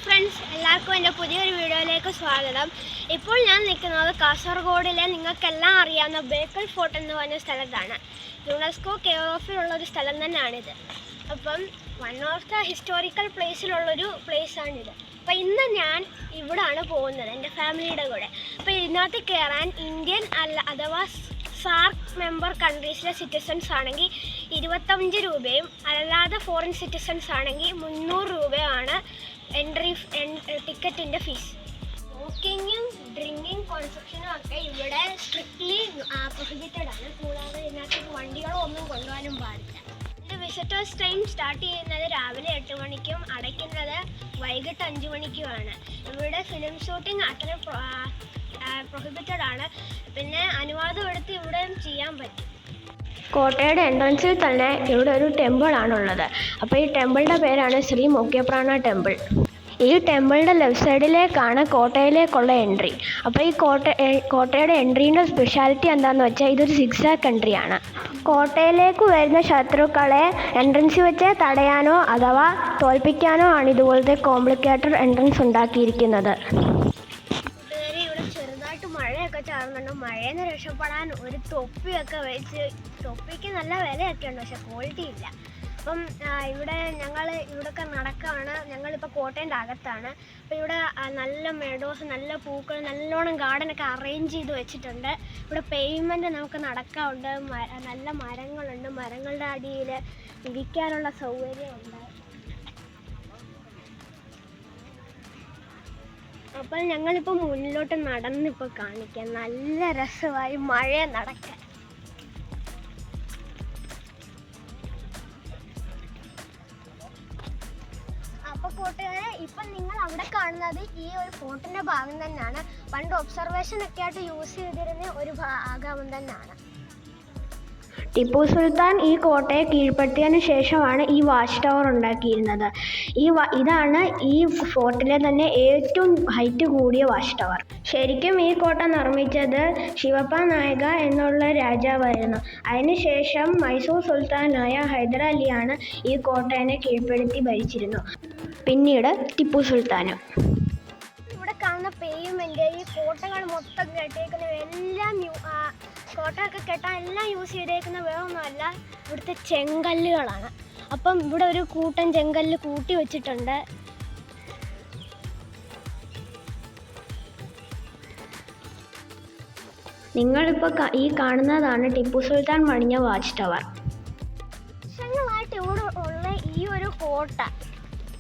Friends, എല്ലാവർക്കും എൻ്റെ പുതിയൊരു വീഡിയോയിലേക്ക് സ്വാഗതം. ഇപ്പോൾ ഞാൻ നിൽക്കുന്നത് കാസർഗോഡിലെ നിങ്ങൾക്കെല്ലാം അറിയാവുന്ന ബേക്കൽ ഫോർട്ട് എന്ന് പറഞ്ഞ സ്ഥലത്താണ്. യുനെസ്കോ കെയർ ഓഫിലുള്ളൊരു സ്ഥലം തന്നെയാണിത്. അപ്പം വൺ ഓഫ് ദ ഹിസ്റ്റോറിക്കൽ പ്ലേസിലുള്ളൊരു പ്ലേസാണിത്. അപ്പോൾ ഇന്ന് ഞാൻ ഇവിടാണ് പോകുന്നത് എൻ്റെ ഫാമിലിയുടെ കൂടെ. അപ്പോൾ ഇതിനകത്ത് കയറാൻ ഇന്ത്യൻ അഥവാ സാർക്ക് മെമ്പർ കൺട്രീസിലെ സിറ്റിസൺസ് ആണെങ്കിൽ 25 രൂപയും അല്ലാതെ ഫോറിൻ സിറ്റിസൺസ് ആണെങ്കിൽ 300 രൂപയാണ് ടിക്കറ്റിൻ്റെ ഫീസ്. സ്മോക്കിങ്ങും ഡ്രിങ്കിങ് കൺസപ്ഷനും ഒക്കെ ഇവിടെ സ്ട്രിക്ട്ലി പ്രൊഹിബിറ്റഡ് ആണ്. കൂടാതെ ഇതിനകത്ത് വണ്ടികളോ ഒന്നും കൊണ്ടുപോകാനും പാടില്ല. ഇത് വിസിറ്റേഴ്സ് ടൈം സ്റ്റാർട്ട് ചെയ്യുന്നത് രാവിലെ 8 മണിക്കും അടയ്ക്കുന്നത് വൈകിട്ട് 5 മണിക്കുമാണ്. ഇവിടെ ഫിലിം ഷൂട്ടിംഗ് അത്ര പ്രൊഹിബിറ്റഡ് ആണ്. പിന്നെ അനുവാദം എടുത്ത് ഇവിടെ ചെയ്യാൻ പറ്റും. കോട്ടയുടെ എൻട്രൻസിൽ തന്നെ ഇവിടെ ഒരു ടെമ്പിൾ ആണുള്ളത്. അപ്പോൾ ഈ ടെമ്പിളിൻ്റെ പേരാണ് ശ്രീ മുഖ്യപ്രാണ ടെമ്പിൾ. ഈ ടെമ്പിളിൻ്റെ ലെഫ്റ്റ് സൈഡിലേക്കാണ് കോട്ടയിലേക്കുള്ള എൻട്രി. അപ്പോൾ ഈ കോട്ടയുടെ എൻട്രീൻ്റെ സ്പെഷ്യാലിറ്റി എന്താണെന്ന് വെച്ചാൽ ഇതൊരു സിക്സാക്ക് എൻട്രിയാണ്. കോട്ടയിലേക്ക് വരുന്ന ശത്രുക്കളെ എൻട്രൻസ് വെച്ച് തടയാനോ അഥവാ തോൽപ്പിക്കാനോ ആണ് ഇതുപോലത്തെ കോംപ്ലിക്കേറ്റഡ് എൻട്രൻസ് ഉണ്ടാക്കിയിരിക്കുന്നത്. മഴയൊക്കെ ചാറുന്നുണ്ട്. മഴയെന്ന് രക്ഷപ്പെടാൻ ഒരു തൊപ്പിയൊക്കെ വെച്ച്, തൊപ്പിക്ക് നല്ല വിലയൊക്കെ ഉണ്ട്, പക്ഷെ ക്വാളിറ്റി ഇല്ല. അപ്പം ഇവിടെയൊക്കെ നടക്കുകയാണ്. ഞങ്ങളിപ്പോൾ കോട്ടയൻ്റെ അകത്താണ്. അപ്പോൾ ഇവിടെ നല്ല മെഡോസ്, നല്ല പൂക്കൾ, നല്ലോണം ഗാർഡനൊക്കെ അറേഞ്ച് ചെയ്ത് വെച്ചിട്ടുണ്ട്. ഇവിടെ പേയ്മെൻറ്റ് നമുക്ക് നടക്കാറുണ്ട്. നല്ല മരങ്ങളുണ്ട്. മരങ്ങളുടെ അടിയിൽ ഇരിക്കാനുള്ള സൗകര്യമുണ്ട്. അപ്പോൾ ഞങ്ങളിപ്പോൾ മുന്നിലോട്ട് നടന്നിപ്പോൾ കാണിക്കാം. നല്ല രസമായി മഴ നടക്കാൻ. അപ്പോൾ കൂട്ടുകാരെ, ഇപ്പം നിങ്ങൾ അവിടെ കാണുന്നത് ഈ ഒരു ഫോർട്ടിൻ്റെ ഭാഗം തന്നെയാണ്. പണ്ട് ഒബ്സർവേഷൻ ഒക്കെ ആയിട്ട് യൂസ് ചെയ്തിരുന്ന ഒരു ഭാഗം തന്നെയാണ്. ടിപ്പു സുൽത്താൻ ഈ കോട്ടയെ കീഴ്പ്പെടുത്തിയതിന് ശേഷമാണ് ഈ വാച്ച് ടവർ ഉണ്ടാക്കിയിരുന്നത്. ഇതാണ് ഈ ഫോർട്ടിലെ തന്നെ ഏറ്റവും ഹൈറ്റ് കൂടിയ വാച്ച് ടവർ. ശരിക്കും ഈ കോട്ട നിർമ്മിച്ചത് ശിവപ്പ നായക എന്നുള്ള രാജാവായിരുന്നു. അതിനുശേഷം മൈസൂർ സുൽത്താനായ ഹൈദരാലിയാണ് ഈ കോട്ടയെ കീഴ്പ്പെടുത്തി ഭരിച്ചിരുന്നു. പിന്നീട് ടിപ്പു സുൽത്താനും. ഇവിടെ കാണുന്ന പേയ്മെന്റ്, ഈ കോട്ടകൾ മൊത്തം കെട്ടിയേക്കുന്ന എല്ലാം കോട്ടയൊക്കെ കെട്ടാൻ എല്ലാം യൂസ് ചെയ്തേക്കുന്ന വേറൊന്നുമല്ല, ഇവിടുത്തെ ചെങ്കല്ലുകളാണ്. അപ്പം ഇവിടെ ഒരു കൂട്ടം ചെങ്കല്ല് കൂട്ടി വെച്ചിട്ടുണ്ട്. നിങ്ങളിപ്പോൾ ഈ കാണുന്നതാണ് ടിപ്പു സുൽത്താൻ പണിഞ്ഞ വാച്ച് ടവർ. വർഷങ്ങളായിട്ട് ഇവിടെ ഉള്ള ഈ ഒരു കോട്ട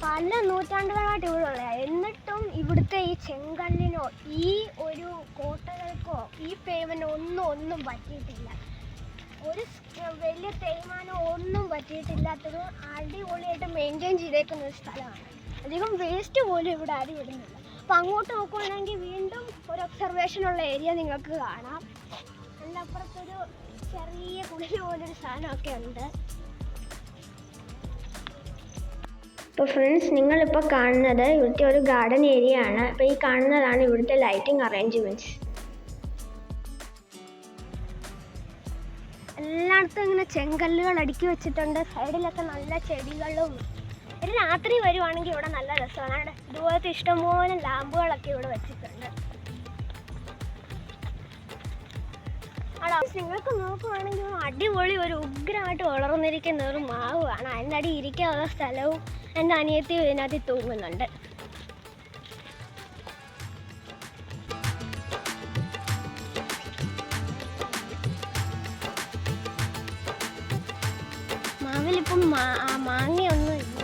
പല നൂറ്റാണ്ടുകളായിട്ട് ഇവിടെ ഉള്ള, എന്നിട്ടും ഇവിടുത്തെ ഈ ചെങ്കല്ലിനോ ഈ ഒരു കോട്ടകൾക്കോ ഈ പേയ്മെൻ്റ് ഒന്നും പറ്റിയിട്ടില്ല. ഒരു വലിയ തേയ്മാനോ ഒന്നും പറ്റിയിട്ടില്ലാത്തൊരു അടിപൊളിയായിട്ട് മെയിൻറ്റെയിൻ ചെയ്തേക്കുന്ന ഒരു സ്ഥലമാണ്. അധികം വേസ്റ്റ് പോലും ഇവിടെ ആരും ഇടുന്നില്ല. അപ്പം അങ്ങോട്ട് നോക്കുകയാണെങ്കിൽ വീണ്ടും ഒരു ഒബ്സർവേഷനുള്ള ഏരിയ നിങ്ങൾക്ക് കാണാം. അതിൻ്റെ അപ്പുറത്തൊരു ചെറിയ കുടിൽ പോലൊരു സാധനമൊക്കെ ഉണ്ട്. അപ്പോൾ ഫ്രണ്ട്സ്, നിങ്ങളിപ്പോൾ കാണുന്നത് ഇവിടുത്തെ ഒരു ഗാർഡൻ ഏരിയ ആണ്. അപ്പോൾ ഈ കാണുന്നതാണ് ഇവിടുത്തെ ലൈറ്റിംഗ് അറേഞ്ച്മെൻറ്റ്സ്. എല്ലായിടത്തും ഇങ്ങനെ ചെങ്കല്ലുകൾ അടുക്കി വെച്ചിട്ടുണ്ട്. സൈഡിലൊക്കെ നല്ല ചെടികളും. ഒരു രാത്രി വരുവാണെങ്കിൽ ഇവിടെ നല്ല രസമാണ്. ഇതുപോലത്തെ ഇഷ്ടംപോലെ ലാമ്പുകളൊക്കെ ഇവിടെ വെച്ചിട്ടുണ്ട്. നിങ്ങൾക്ക് നോക്കുവാണെങ്കിൽ അടിപൊളി ഒരു ഉഗ്രമായിട്ട് വളർന്നിരിക്കുന്ന ഒരു മാവാണ്. അതിൻ്റെ അടി ഇരിക്കാനുള്ള സ്ഥലവും എൻ്റെ അനിയത്തി ഇതിനകത്ത് തൂങ്ങുന്നുണ്ട്. മാവിലിപ്പം മാങ്ങയൊന്നും ഇല്ല.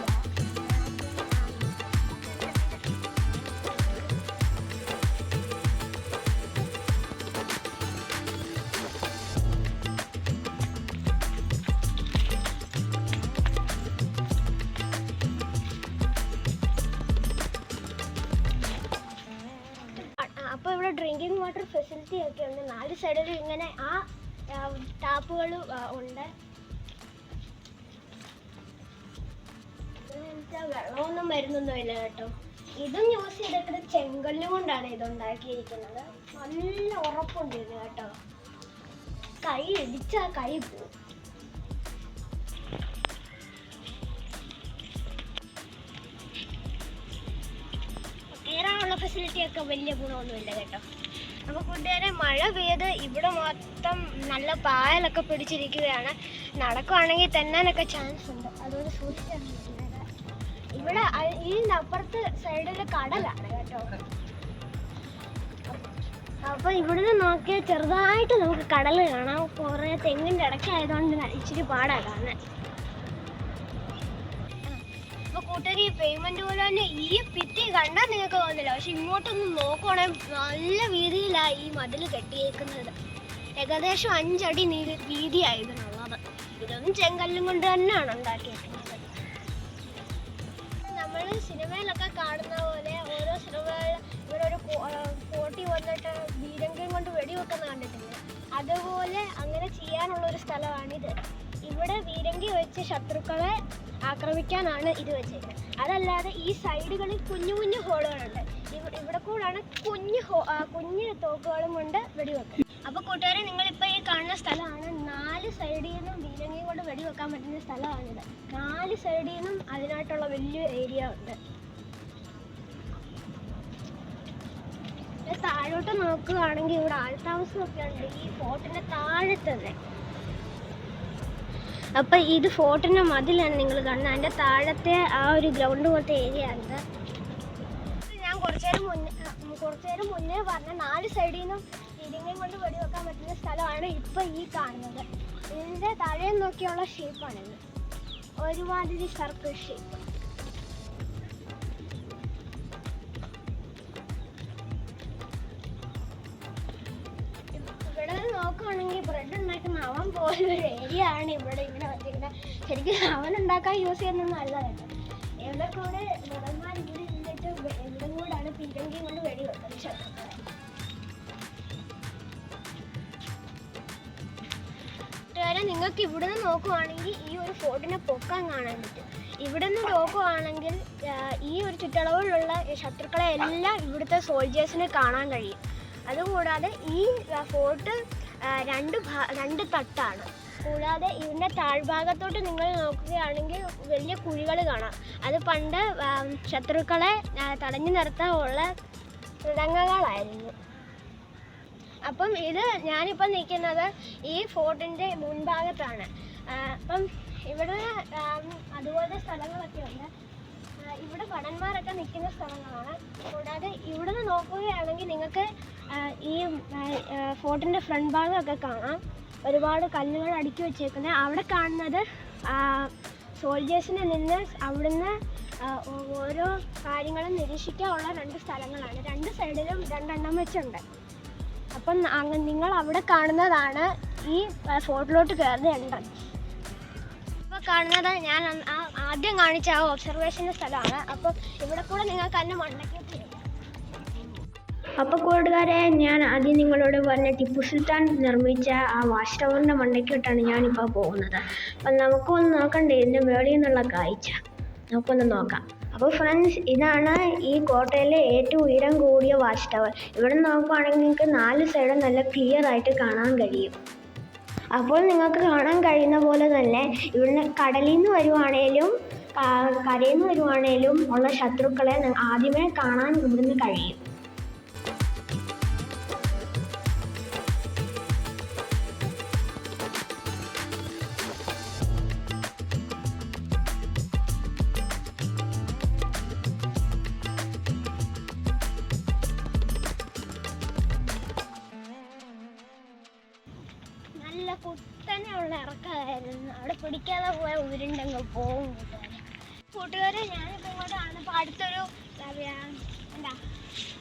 അപ്പോൾ ഇവിടെ ഡ്രിങ്കിങ് വാട്ടർ ഫെസിലിറ്റി ഒക്കെ ഉണ്ട്. 4 സൈഡിലും ഇങ്ങനെ ടാപ്പുകൾ ഉണ്ട്. വെള്ളമൊന്നും വരുന്നൊന്നുമില്ല കേട്ടോ. ഇതും യൂസ് ചെയ്തിട്ട് ചെങ്കല്ല് കൊണ്ടാണ് ഇതുണ്ടാക്കിയിരിക്കുന്നത്. നല്ല ഉറപ്പുണ്ട് ഇത് കേട്ടോ. കൈ ഇടിച്ചാൽ കൈ പോകും. ഫെസിലിറ്റി ഒക്കെ വലിയ ഗുണമൊന്നുമില്ല കേട്ടോ. അപ്പോൾ കൂട്ടുകാരെ, മഴ പെയ്ത് ഇവിടെ മൊത്തം നല്ല പായലൊക്കെ പിടിച്ചിരിക്കുകയാണ്. നടക്കുവാണെങ്കിൽ തെന്നാനൊക്കെ ചാൻസ് ഉണ്ട്, അതുകൊണ്ട് സൂക്ഷിച്ചാണ് ഇവിടെ. ഇതിനപ്പുറത്ത് സൈഡിൽ കടലാണ് കേട്ടോ. അപ്പോൾ ഇവിടുന്ന് നോക്കിയാൽ ചെറുതായിട്ട് നമുക്ക് കടൽ കാണാം. കുറേ തെങ്ങിൻ്റെ ഇടയ്ക്കായതുകൊണ്ട് ഇച്ചിരി പാടാണ് കാണാൻ. അപ്പോൾ കൂട്ടുകാർ, ഈ പേയ്മെന്റ് പോലെ തന്നെ ഈ ഭിത്തി കണ്ടാൽ നിങ്ങൾക്ക് തോന്നില്ല, പക്ഷെ ഇങ്ങോട്ടൊന്ന് നോക്കുവാണെങ്കിൽ നല്ല വീതിയിലാണ് ഈ മതിൽ കെട്ടിയേക്കുന്നത്. ഏകദേശം 5 അടി വീതിയായതിനുള്ളത്. ഇതൊന്നും ചെങ്കല്ലും കൊണ്ട് തന്നെയാണ് ഉണ്ടാക്കിയേക്കുന്നത്. നമ്മൾ സിനിമയിലൊക്കെ കാണുന്ന പോലെ ഓരോ സിനിമകളിൽ ഇവിടെ ഒരു പോട്ടി വന്നിട്ട് ബീരങ്കയും കൊണ്ട് വെടിവെക്കുന്ന കണ്ടിട്ടില്ലേ? അതുപോലെ അങ്ങനെ ചെയ്യാനുള്ളൊരു സ്ഥലമാണിത്. ഇവിടെ ബീരങ്കി വെച്ച് ശത്രുക്കളെ ആക്രമിക്കാനാണ് ഇത് വെച്ചേക്കുന്നത്. അതല്ലാതെ ഈ സൈഡുകളിൽ കുഞ്ഞു കുഞ്ഞു ഹോളുകളുണ്ട്. ഇവിടെ കൂടാണ് കുഞ്ഞു തോക്കുകളും കൊണ്ട് വെടിവെക്കുന്നത്. അപ്പോൾ കൂട്ടുകാരെ, നിങ്ങളിപ്പോൾ ഈ കാണുന്ന സ്ഥലമാണ് 4 സൈഡിൽ നിന്നും ബീരങ്കിയും കൊണ്ട് വെടിവെക്കാൻ പറ്റുന്ന സ്ഥലമാണിത്. 4 സൈഡിൽ നിന്നും അതിനായിട്ടുള്ള വലിയ ഏരിയ ഉണ്ട്. താഴോട്ട് നോക്കുകയാണെങ്കിൽ ഇവിടെ ആൾത്താമസമൊക്കെ ഉണ്ട് ഈ ഫോർട്ടിന്റെ താഴെ തന്നെ. അപ്പം ഇത് ഫോർട്ടിന്റെ മതിലാണ് നിങ്ങൾ കാണുന്നത്. അതിൻ്റെ താഴത്തെ ആ ഒരു ഗ്രൗണ്ട് പോലത്തെ ഏരിയ ആണ്. ഞാൻ കുറച്ചു നേരം മുന്നേ പറഞ്ഞ 4 സൈഡിൽ നിന്നും ഇരിങ്ങയും കൊണ്ട് വെടിവെക്കാൻ പറ്റുന്ന സ്ഥലമാണ് ഇപ്പം ഈ കാണുന്നത്. ഇതിൻ്റെ താഴെ നോക്കിയുള്ള ഷേപ്പാണിത്, ഒരുമാതിരി സർക്കിൾ ഷേപ്പ്. ഇവിടെ നോക്കുകയാണെങ്കിൽ ബ്രെഡ് ഉണ്ടാക്കുന്ന അവൻ പോലൊരു ഏരിയ ആണ് ഇവിടെ ഇങ്ങനെ വെച്ചിരിക്കുന്നത്. ശരിക്കും അവൻ ഉണ്ടാക്കാൻ യൂസ് ചെയ്യുന്നൊന്നും അല്ല കേട്ടോ. ഇവിടെ കൂടെ നടന്മാർ ഇവിടെ ഇരുന്നിട്ട് ഇവിടെ കൂടാണ് പീരങ്കി കൊണ്ട് വെടിവെക്കുന്നത് ശത്രുക്കളെ. നിങ്ങൾക്ക് ഇവിടുന്ന് നോക്കുവാണെങ്കിൽ ഈ ഒരു ഫോർട്ടിനെ പൊക്കാൻ കാണാൻ പറ്റും. ഇവിടുന്ന് നോക്കുവാണെങ്കിൽ ഈ ഒരു ചുറ്റളവിലുള്ള ശത്രുക്കളെ എല്ലാം ഇവിടുത്തെ സോൾജേഴ്സിന് കാണാൻ കഴിയും. അതുകൂടാതെ ഈ ഫോർട്ട് 2 തട്ടാണ്. കൂടാതെ ഇതിൻ്റെ താഴ്ഭാഗത്തോട്ട് നിങ്ങൾ നോക്കുകയാണെങ്കിൽ വലിയ കുഴികൾ കാണാം. അത് പണ്ട് ശത്രുക്കളെ തടഞ്ഞു നിർത്താനുള്ള മൃദംഗങ്ങളായിരുന്നു. അപ്പം ഇത് ഞാനിപ്പം നിൽക്കുന്നത് ഈ ഫോർട്ടിൻ്റെ മുൻഭാഗത്താണ്. അപ്പം ഇവിടെ അതുപോലത്തെ സ്ഥലങ്ങളൊക്കെ ഉണ്ട്. ഇവിടെ ഭടന്മാരൊക്കെ നിൽക്കുന്ന സ്ഥലങ്ങളാണ്. കൂടാതെ ഇവിടുന്ന് നോക്കുകയാണെങ്കിൽ നിങ്ങൾക്ക് ഈ ഫോർട്ടിൻ്റെ ഫ്രണ്ട് ഭാഗമൊക്കെ കാണാം. ഒരുപാട് കല്ലുകൾ അടുക്കി വെച്ചേക്കുന്നത്. അവിടെ കാണുന്നത് സോൾജേഴ്സിനെ നിന്ന് അവിടുന്ന് ഓരോ കാര്യങ്ങളും നിരീക്ഷിക്കാനുള്ള 2 സ്ഥലങ്ങളാണ്. 2 സൈഡിലും 2 എണ്ണം വെച്ചുണ്ട്. അപ്പം നിങ്ങൾ അവിടെ കാണുന്നതാണ് ഈ ഫോർട്ടിലോട്ട് കയറുന്ന എൻട്രൻസ്. ഇപ്പോൾ കാണുന്നത് ഞാൻ ആദ്യം കാണിച്ച ആ ഒബ്സർവേഷൻ്റെ സ്ഥലമാണ്. അപ്പോൾ ഇവിടെ കൂടെ നിങ്ങൾക്ക് അതിൻ്റെ മണ്ടയ്ക്ക് തിരിയാം. അപ്പോൾ കൂട്ടുകാരെ, ഞാൻ ആദ്യം നിങ്ങളോട് പറഞ്ഞ ടിപ്പു സുൽത്താൻ നിർമ്മിച്ച ആ വാച്ച് ടവറിൻ്റെ മണ്ടയ്ക്കോട്ടാണ് ഞാനിപ്പോൾ പോകുന്നത്. അപ്പം നമുക്കൊന്ന് നോക്കണ്ടേ ഇതിൻ്റെ മേളിൽ നിന്നുള്ള കാഴ്ച, നമുക്കൊന്ന് നോക്കാം. അപ്പോൾ ഫ്രണ്ട്സ്, ഇതാണ് ഈ കോട്ടയിലെ ഏറ്റവും ഉയരം കൂടിയ വാച്ച് ടവർ. ഇവിടെ നോക്കുകയാണെങ്കിൽ നിങ്ങൾക്ക് 4 സൈഡും നല്ല ക്ലിയർ ആയിട്ട് കാണാൻ കഴിയും. അപ്പോൾ നിങ്ങൾക്ക് കാണാൻ കഴിയുന്ന പോലെ തന്നെ ഇവിടുന്ന് കടലിൽ നിന്ന് വരുവാണേലും കരയിൽ നിന്ന് വരുവാണേലും ഉള്ള ശത്രുക്കളെ ആദ്യമേ കാണാൻ ഇവിടുന്ന് കഴിയും. നല്ല കുത്തനെയുള്ള ഇറക്കമായിരുന്നു. അവിടെ പിടിക്കാതെ പോയ ഉരുണ്ടങ്ങ് പോകും. കൂട്ടുകാരെ, ഞാനിപ്പോൾ ഇങ്ങോട്ടാണ്. ഇപ്പോൾ അടുത്തൊരു എന്താ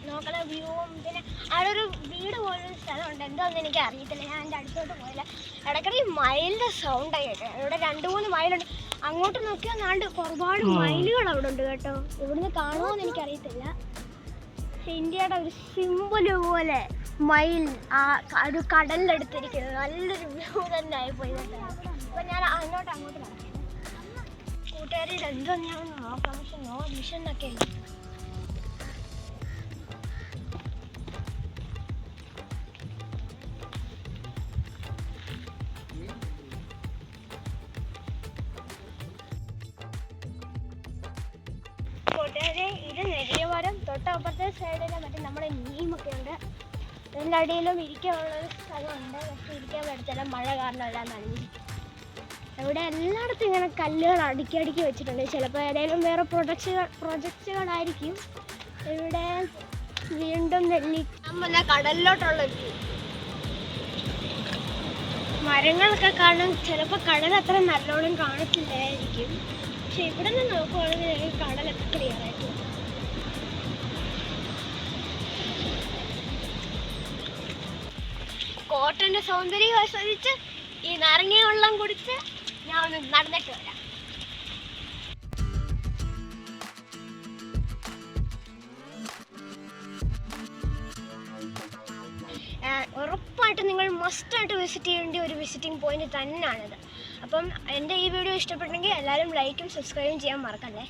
നോക്കണ വ്യൂവും പിന്നെ അവിടെ ഒരു വീട് പോലൊരു സ്ഥലമുണ്ട്. എന്താണെന്ന് എനിക്ക് അറിയത്തില്ല, ഞാൻ എൻ്റെ അടുത്തോട്ട് പോയില്ല. ഇടയ്ക്കിടെ മയിലിൻ്റെ സൗണ്ടായി കേട്ടോ. ഇവിടെ 2-3 മയിലുണ്ട്. അങ്ങോട്ട് നോക്കിയാൽ നാണ്ട് ഒരുപാട് മയിലുകൾ അവിടെ ഉണ്ട് കേട്ടോ. ഇവിടുന്ന് കാണുമോയെന്ന് എനിക്കറിയത്തില്ല. ഇന്ത്യയുടെ ഒരു സിമ്പിള് പോലെ മയിൽ ഒരു കടലിലെടുത്തിരിക്കുന്നത് നല്ലൊരു വ്യൂ തന്നെ ആയിപ്പോയി കേട്ടോ. അപ്പം ഞാൻ അങ്ങോട്ട് നടക്കാം. കൂട്ടുകാർ, ഇതെന്തോ ഞാൻ നോക്കാം. പക്ഷെ മിഷനൊക്കെ ഉണ്ട്. കൂട്ടുകാരെ, ഇത് നെടിയമരം തൊട്ടപ്പുറത്തെ സൈഡിൽ മറ്റേ നമ്മുടെ നീമൊക്കെ ഉണ്ട്. ഇതിൻ്റെ അടിയിലും ഇരിക്കാനുള്ള സ്ഥലമുണ്ട്. പക്ഷെ ഇരിക്കാൻ പറ്റത്തില്ല, മഴ കാരണം എല്ലാം നനഞ്ഞു. ഇവിടെ എല്ലായിടത്തും ഇങ്ങനെ കല്ലുകൾ അടുക്കി അടുക്കി വെച്ചിട്ടുണ്ട്. ചിലപ്പോൾ ഏതെങ്കിലും വേറെ പ്രൊജക്റ്റുകളായിരിക്കും. ഇവിടെ വീണ്ടും നെല്ലിക്ക കടലിലോട്ടുള്ള വ്യൂ. മരങ്ങളൊക്കെ കാണും. ചിലപ്പോൾ കടൽ അത്ര നല്ലോണം കാണത്തില്ലായിരിക്കും. പക്ഷെ ഇവിടെ നിന്ന് നോക്കുവാണെങ്കിൽ കടലൊക്കെ ക്ലിയർ ആയിട്ട്. കോട്ടന്റെ സൗന്ദര്യം ആസ്വദിച്ച് ഈ നാരങ്ങ വെള്ളം കുടിച്ച് ഞാൻ ഒന്ന് നടന്നിട്ട് വരാം. ഉറപ്പായിട്ട് നിങ്ങൾ മസ്റ്റായിട്ട് വിസിറ്റ് ചെയ്യേണ്ട ഒരു വിസിറ്റിംഗ് പോയിന്റ് തന്നെയാണിത്. അപ്പം എൻ്റെ ഈ വീഡിയോ ഇഷ്ടപ്പെട്ടെങ്കിൽ എല്ലാവരും ലൈക്കും സബ്സ്ക്രൈബും ചെയ്യാൻ മറക്കല്ലേ.